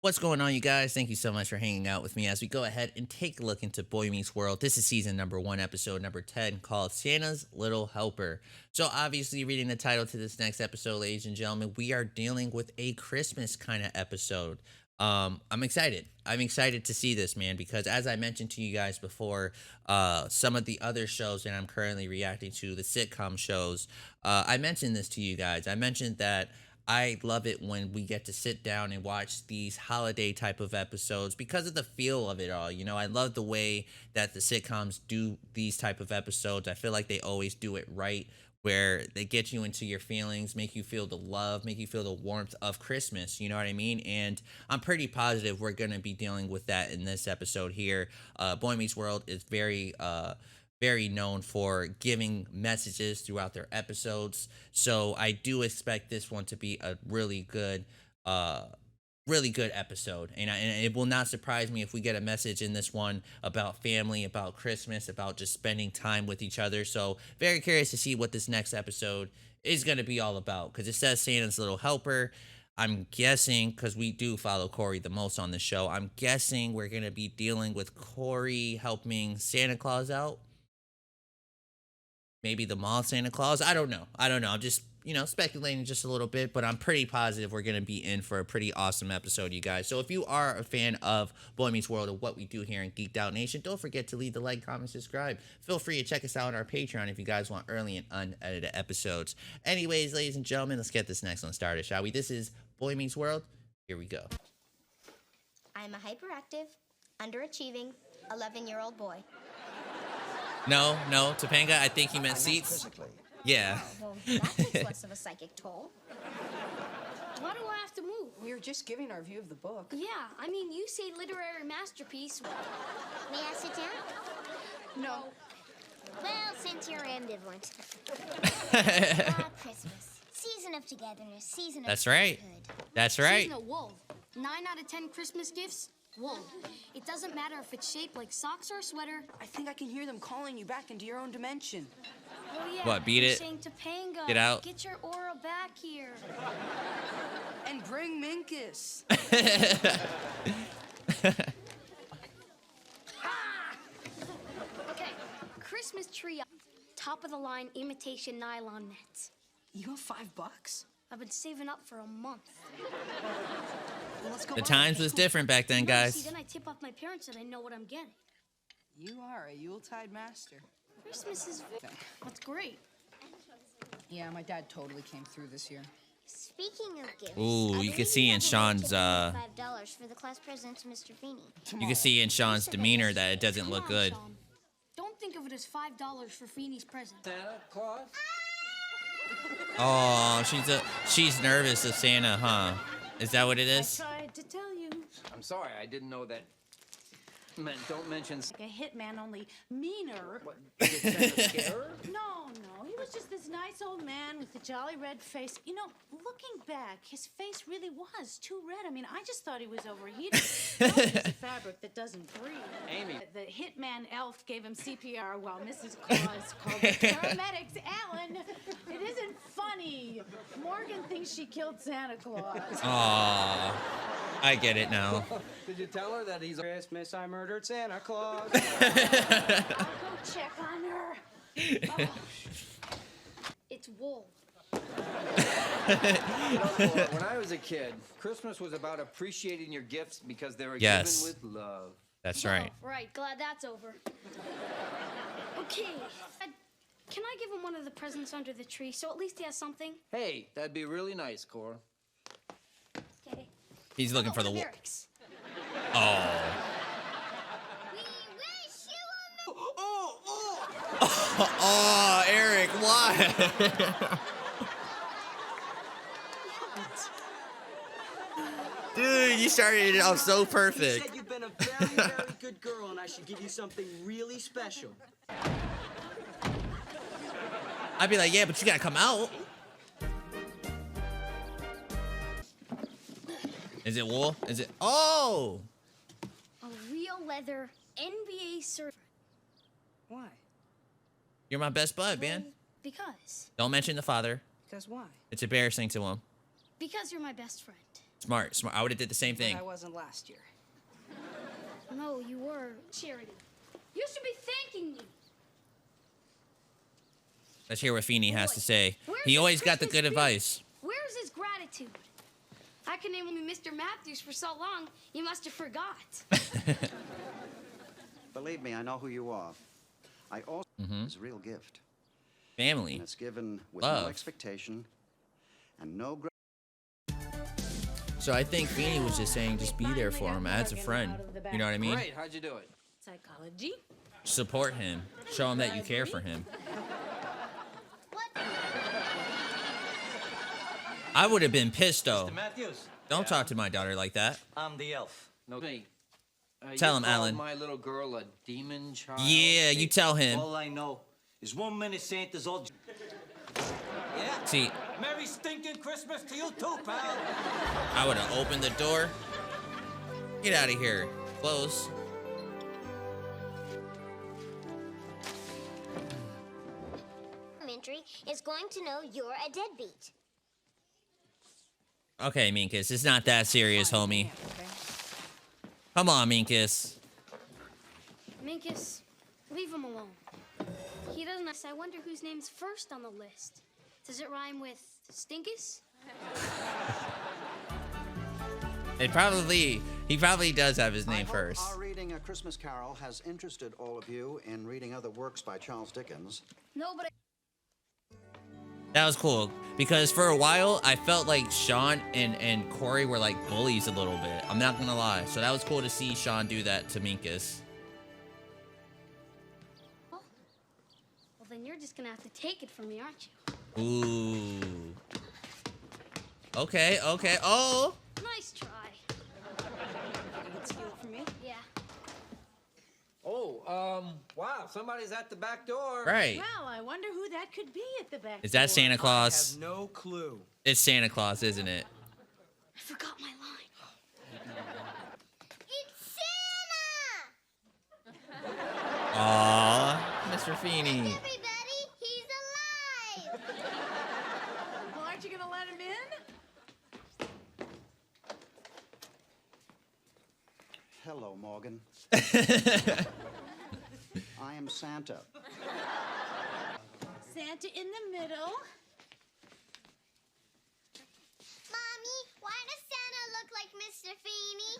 What's going on, you guys? Thank you so much for hanging out with me as we go ahead and take a look into Boy Meets World. This is season number 1, episode number 10, called Santa's Little Helper. So, obviously, reading the title to this next episode, ladies and gentlemen, we are dealing with a Christmas kind of episode. I'm excited. I'm excited to see this, man, because as I mentioned to you guys before, some of the other shows that I'm currently reacting to, the sitcom shows, I mentioned this to you guys. I mentioned that I love it when we get to sit down and watch these holiday type of episodes because of the feel of it all. You know, I love the way that the sitcoms do these type of episodes. I feel like they always do it right, where they get you into your feelings, make you feel the love, make you feel the warmth of Christmas. You know what I mean? And I'm pretty positive we're going to be dealing with that in this episode here. Boy Meets World is very known for giving messages throughout their episodes. So I do expect this one to be a uh really good episode. And it will not surprise me if we get a message in this one about family, about Christmas, about just spending time with each other. So very curious to see what this next episode is going to be all about, because it says Santa's Little Helper. I'm guessing, because we do follow Corey the most on the show, I'm guessing we're going to be dealing with Corey helping Santa Claus out, maybe the mall Santa Claus. I don't know. I'm just, speculating just a little bit, but I'm pretty positive we're going to be in for a pretty awesome episode, you guys. So if you are a fan of Boy Meets World and what we do here in Geeked Out Nation, don't forget to leave the like, comment, subscribe. Feel free to check us out on our Patreon if you guys want early and unedited episodes. Anyways, ladies and gentlemen, let's get this next one started, shall we? This is Boy Meets World. Here we go. I'm a hyperactive, underachieving 11-year-old boy. No, Topanga, I think he meant seats. Yeah. Well, that takes less of a psychic toll. Why do I have to move? We were just giving our view of the book. Yeah, I mean, you say literary masterpiece. May I sit down? No. Well, since you're ambivalent. Christmas. Season of togetherness. Season of That's right. That's right. Season of wool. 9 out of 10 Christmas gifts, wool. It doesn't matter if it's shaped like socks or a sweater. I think I can hear them calling you back into your own dimension. Oh, yeah. What, beat they're it? saying Topanga, Get out. Get your aura back here. And bring Minkus. Okay, Christmas tree, top of the line imitation nylon nets. You have $5? I've been saving up for a month. Well, let's go. The buy times it. was different back then, See, guys. then I tip off my parents and I know what I'm getting. You are a Yuletide master. Christmas is... That's great. Yeah, my dad totally came through this year. Speaking of gifts, Ooh, I you can believe see in have a Sean's, ticket of $5 for the class president, Mr. Feeny. You can see in Sean's demeanor that it doesn't Come look on, good. Sean. Don't think of it as $5 for Feeny's present. Santa Claus? Oh, she's nervous of Santa, huh? Is that what it is? Tried to tell you. I'm sorry, I didn't know that. Don't mention. A hitman, only meaner. What, did Santa scare her? No, he was just this nice old man with a jolly red face. You know, looking back, his face really was too red. I mean, I just thought he was overheated. No, it's a fabric that doesn't breathe. Amy. The hitman elf gave him CPR while Mrs. Claus called the paramedics. Alan, it isn't funny. Morgan thinks she killed Santa Claus. Aw, I get it now. Did you tell her that he's Christmas? I murdered Santa Claus. I'll go check on her. Oh. It's wool. When I was a kid, Christmas was about appreciating your gifts because they were Yes. given with love. That's right. Oh, right, glad that's over. Okay. Can I give him one of the presents under the tree so at least he has something? Hey, that'd be really nice, Cora. Okay. He's looking for the wall. lyrics. Oh. We wish you a Oh, Eric, why? Dude, you started it off so You perfect. said you've been a very, very good girl, and I should give you something really special. I'd be like, yeah, but you gotta come out. Is it wool? Is it? Oh! A real leather NBA server. Why? You're my best bud, man. Because. Don't mention the father. Because why? It's embarrassing to him. Because you're my best friend. Smart, smart. I would have did the same But thing. I wasn't last year. No, you were. Charity. You should be thanking me. Let's hear what Feeny has to say. Where's He his always got the Christmas good spirit? advice. Where's his gratitude? I can name him Mr. Matthews for so long, you must have forgot. Believe me, I know who you are. I also is a real gift. Family. And it's given with Love. no expectation and no So I think Feeny was just saying just be there for him as a friend. You know what I mean? Great. How'd you do it? Psychology? Support him. Show him that you care for him. What? I would have been pissed though. Mr. Matthews, Don't talk to my daughter like that. I'm the elf. No. Hey, Tell you him, called Alan. my little girl a demon child. Yeah, you tell him. All I know is 1 minute Santa's all... Yeah. See, Merry stinking Christmas to you too, pal. I would have opened the door. Get out of here. Close. Elementary is going to know you're a deadbeat. Okay, Minkus, it's not that serious, homie. Come on, Minkus. Minkus, leave him alone. He doesn't. I wonder whose name's first on the list. Does it rhyme with Stinkus? He probably does have his I name hope first. Our reading A Christmas Carol has interested all of you in reading other works by Charles Dickens. No, but That was cool because for a while I felt like Sean and Corey were like bullies a little bit. I'm not gonna lie. So that was cool to see Sean do that to Minkus. well, then you're just gonna have to take it from me, aren't you? Ooh. Okay, okay. Oh. Nice try. You would steal it from me? Yeah. Oh, wow. Somebody's at the back door. Right. Well, I wonder who that could be at the back Is that door. Santa Claus? I have no clue. It's Santa Claus, isn't it? I forgot my line. It's Santa! Aw, Mr. Feeny. Everybody, he's alive! Well, aren't you gonna let him in? Hello, Morgan. I am Santa. Santa in the middle. Mommy, why does Santa look like Mr. Feeny?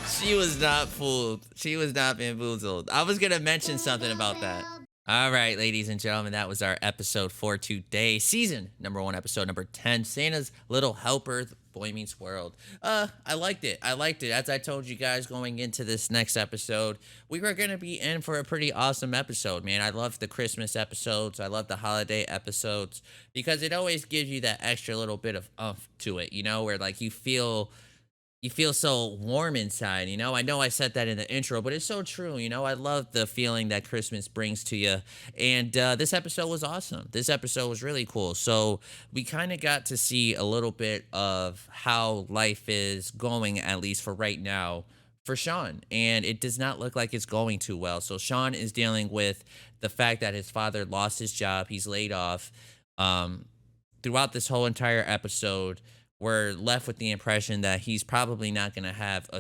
She was not fooled. She was not bamboozled. I was gonna mention something about that. All right, ladies and gentlemen, that was our episode for today. Season number 1, episode number 10, Santa's Little Helper, The Boy Meets World. I liked it. I liked it. As I told you guys going into this next episode, we were going to be in for a pretty awesome episode, man. I love the Christmas episodes. I love the holiday episodes because it always gives you that extra little bit of umph to it, you know, where like you feel so warm inside, you know? I know I said that in the intro, but it's so true, you know? I love the feeling that Christmas brings to you. And this episode was awesome. This episode was really cool. So we kind of got to see a little bit of how life is going, at least for right now, for Sean. And it does not look like it's going too well. So Sean is dealing with the fact that his father lost his job. He's laid off. Throughout this whole entire episode, we're left with the impression that he's probably not going to have a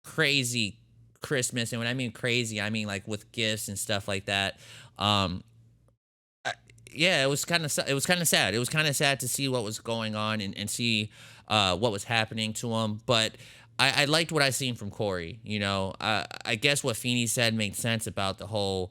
crazy Christmas. And when I mean crazy, I mean like with gifts and stuff like that. Yeah, it was kind of sad. It was kind of sad to see what was going on and see what was happening to him. But I liked what I seen from Corey. You know, I guess what Feeny said made sense about the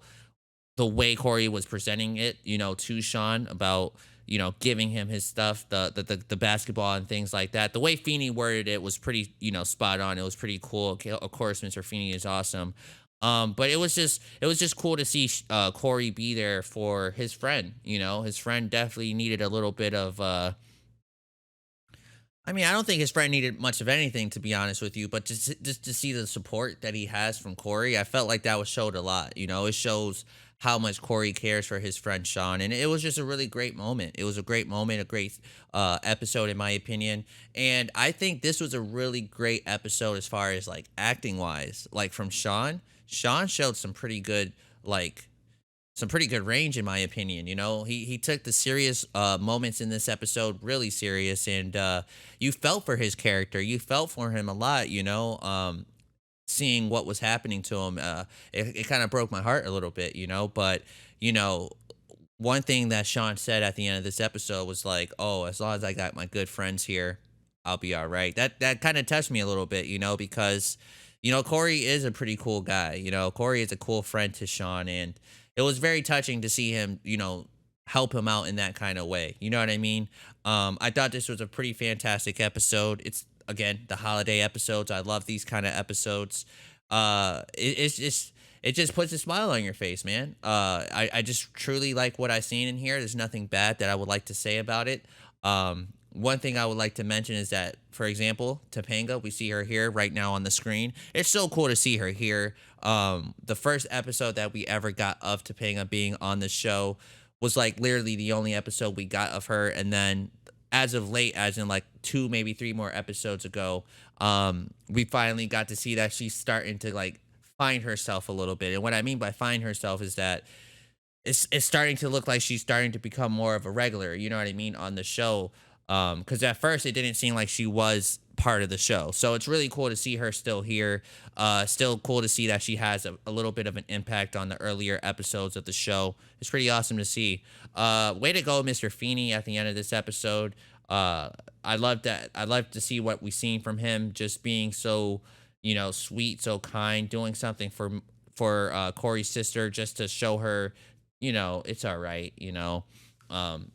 way Corey was presenting it, you know, to Sean about, you know, giving him his stuff, the basketball and things like that. The way Feeny worded it was pretty, you know, spot on. It was pretty cool. Okay, of course, Mr. Feeny is awesome. But it was just cool to see Corey be there for his friend. You know, his friend definitely needed a little bit of. I mean, I don't think his friend needed much of anything, to be honest with you. But just to see the support that he has from Corey, I felt like that was showed a lot. You know, it shows how much Corey cares for his friend Sean. And it was just a really great moment. It was a great moment, a great episode, in my opinion. And I think this was a really great episode as far as, like, acting-wise. Like, from Sean. Sean showed some pretty good, like, some pretty good range in my opinion. You know, he took the serious moments in this episode really serious, and you felt for his character. You felt for him a lot. You know, seeing what was happening to him, it kind of broke my heart a little bit. You know, but you know, one thing that Sean said at the end of this episode was like, "Oh, as long as I got my good friends here, I'll be all right." That kind of touched me a little bit, you know, because you know Corey is a pretty cool guy. You know, Corey is a cool friend to Sean, and it was very touching to see him, you know, help him out in that kind of way. You know what I mean? I thought this was a pretty fantastic episode. It's again the holiday episodes. I love these kind of episodes. It's just it just puts a smile on your face, man. I just truly like what I've seen in here. There's nothing bad that I would like to say about it. One thing I would like to mention is that, for example, Topanga, we see her here right now on the screen. It's so cool to see her here. The first episode that we ever got of Topanga being on the show was like literally the only episode we got of her. And then as of late, as in like 2, maybe 3 more episodes ago, we finally got to see that she's starting to like find herself a little bit. And what I mean by find herself is that it's starting to look like she's starting to become more of a regular, you know what I mean, on the show. Because at first it didn't seem like she was part of the show. So it's really cool to see her still here. Still cool to see that she has a little bit of an impact on the earlier episodes of the show. It's pretty awesome to see. Way to go, Mr. Feeny, at the end of this episode. I love that. I love to see what we've seen from him, just being so, you know, sweet, so kind, doing something for Corey's sister, just to show her, you know, it's all right, you know.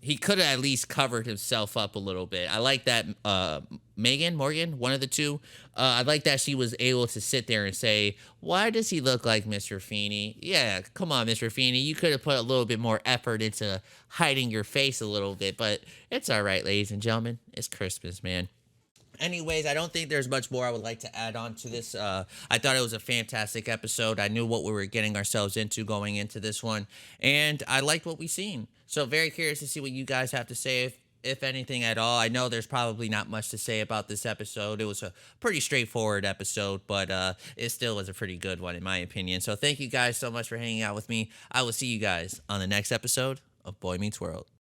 He could have at least covered himself up a little bit. I like that Morgan, one of the two. I like that she was able to sit there and say, "Why does he look like Mr. Feeny?" Yeah, come on, Mr. Feeny. You could have put a little bit more effort into hiding your face a little bit, but it's all right, ladies and gentlemen. It's Christmas, man. Anyways, I don't think there's much more I would like to add on to this. I thought it was a fantastic episode. I knew what we were getting ourselves into going into this one, and I liked what we seen. So very curious to see what you guys have to say, if anything at all. I know there's probably not much to say about this episode. It was a pretty straightforward episode, but it still was a pretty good one in my opinion. So thank you guys so much for hanging out with me. I will see you guys on the next episode of Boy Meets World.